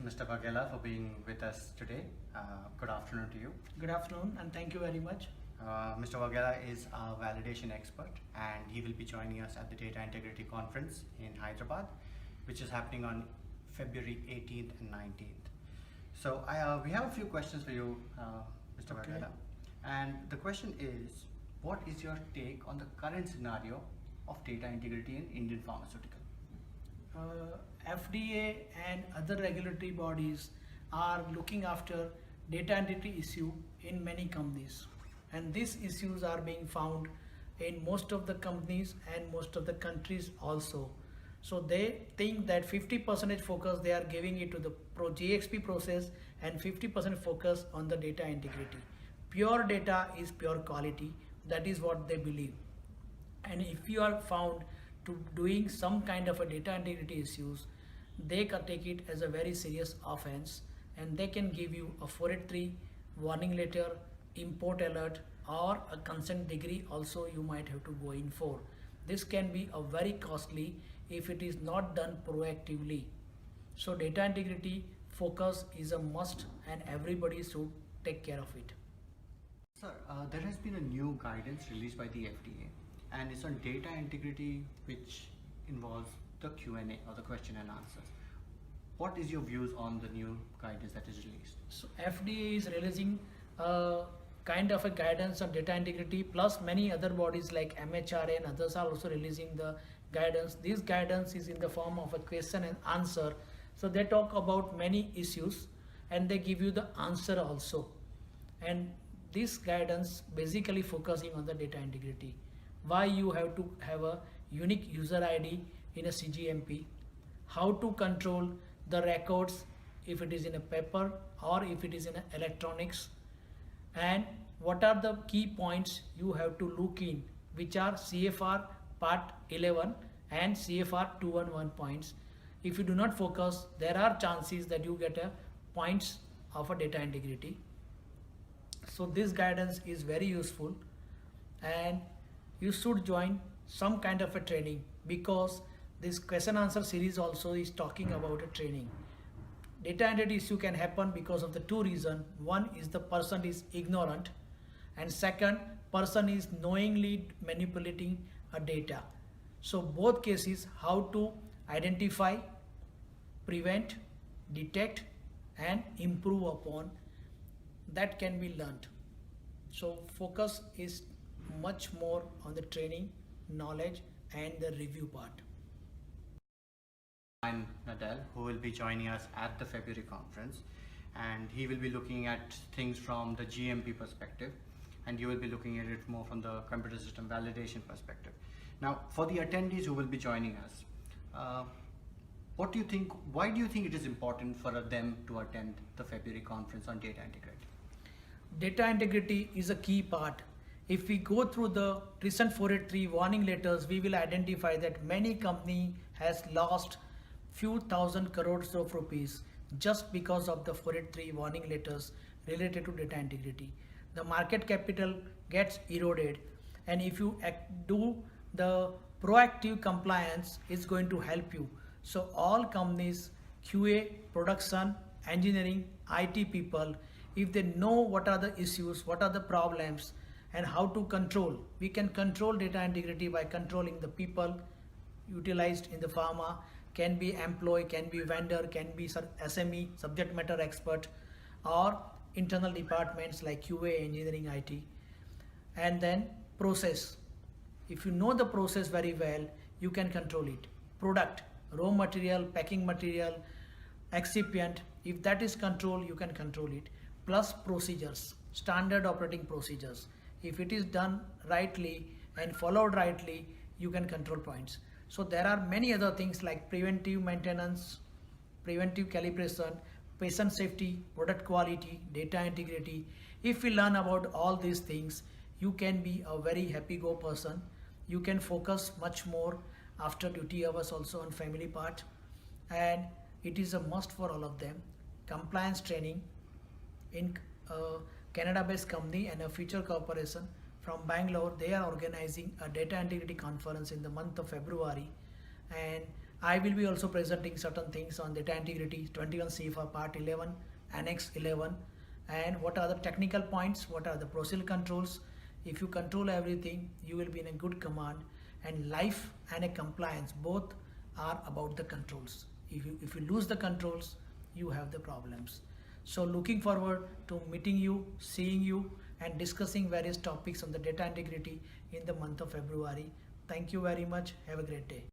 Mr. Vaghela, for being with us today. Good afternoon to you. Good afternoon and thank you very much. Mr. Vaghela is a validation expert and he will be joining us at the Data Integrity Conference in Hyderabad, which is happening on February 18th and 19th. So we have a few questions for you, Mr. Okay. Vaghela. And the question is, what is your take on the current scenario of data integrity in Indian pharmaceutical? FDA and other regulatory bodies are looking after data integrity issue in many companies, and these issues are being found in most of the companies and most of the countries also. So they think that 50% focus they are giving it to the GXP process and 50% focus on the data integrity. Pure data is pure quality. That is what they believe. And if you are found to doing some kind of a data integrity issues, they can take it as a very serious offense and they can give you a 483 warning letter, import alert, or a consent degree also you might have to go in for. This can be a very costly if it is not done proactively. So data integrity focus is a must and everybody should take care of it. Sir, there has been a new guidance released by the FDA and it's on data integrity, which involves the Q&A or the question and answers. What is your views on the new guidance that is released? So FDA is releasing a kind of a guidance on data integrity, plus many other bodies like MHRA and others are also releasing the guidance. This guidance is in the form of a question and answer. So they talk about many issues and they give you the answer also. And this guidance basically focusing on the data integrity. Why you have to have a unique user ID in a CGMP, how to control the records if it is in a paper or if it is in electronics, and what are the key points you have to look in, which are CFR part 11 and CFR 211 points. If you do not focus, there are chances that you get a points of a data integrity. So this guidance is very useful and you should join some kind of a training, because this question answer series also is talking about a training. Data integrity issue can happen because of the two reasons. One is the person is ignorant and second, person is knowingly manipulating a data. So both cases, how to identify, prevent, detect and improve upon, that can be learned. So focus is much more on the training, knowledge and the review part. I'm Nadal, who will be joining us at the February conference, and he will be looking at things from the GMP perspective, and you will be looking at it more from the computer system validation perspective. Now, for the attendees who will be joining us, what do you think? Why do you think it is important for them to attend the February conference on data integrity? Data integrity is a key part. If we go through the recent 483 warning letters, we will identify that many company has lost few thousand crores of rupees just because of the 483 warning letters related to data integrity. The market capital gets eroded, and if you do the proactive compliance, it's going to help you. So all companies, QA, production, engineering, IT people, if they know what are the issues, what are the problems and how to control, we can control data integrity by controlling the people utilized in the pharma, can be employee, can be vendor, can be SME, subject matter expert, or internal departments like QA, engineering, IT. And then process. If you know the process very well, you can control it. Product, raw material, packing material, excipient, if that is controlled, you can control it. Plus procedures, standard operating procedures. If it is done rightly and followed rightly, you can control points. So there are many other things like preventive maintenance, preventive calibration, patient safety, product quality, data integrity. If we learn about all these things, you can be a very happy-go person. You can focus much more after duty hours also on family part, and it is a must for all of them. Compliance training in Canada-based company and a future corporation from Bangalore, they are organizing a data integrity conference in the month of February, and I will be also presenting certain things on data integrity, 21 CFR Part 11, Annex 11, and what are the technical points, what are the procedural controls. If you control everything, you will be in a good command, and life and a compliance both are about the controls. If you lose the controls, you have the problems. So looking forward to meeting you, seeing you, and discussing various topics on the data integrity in the month of February. Thank you very much. Have a great day.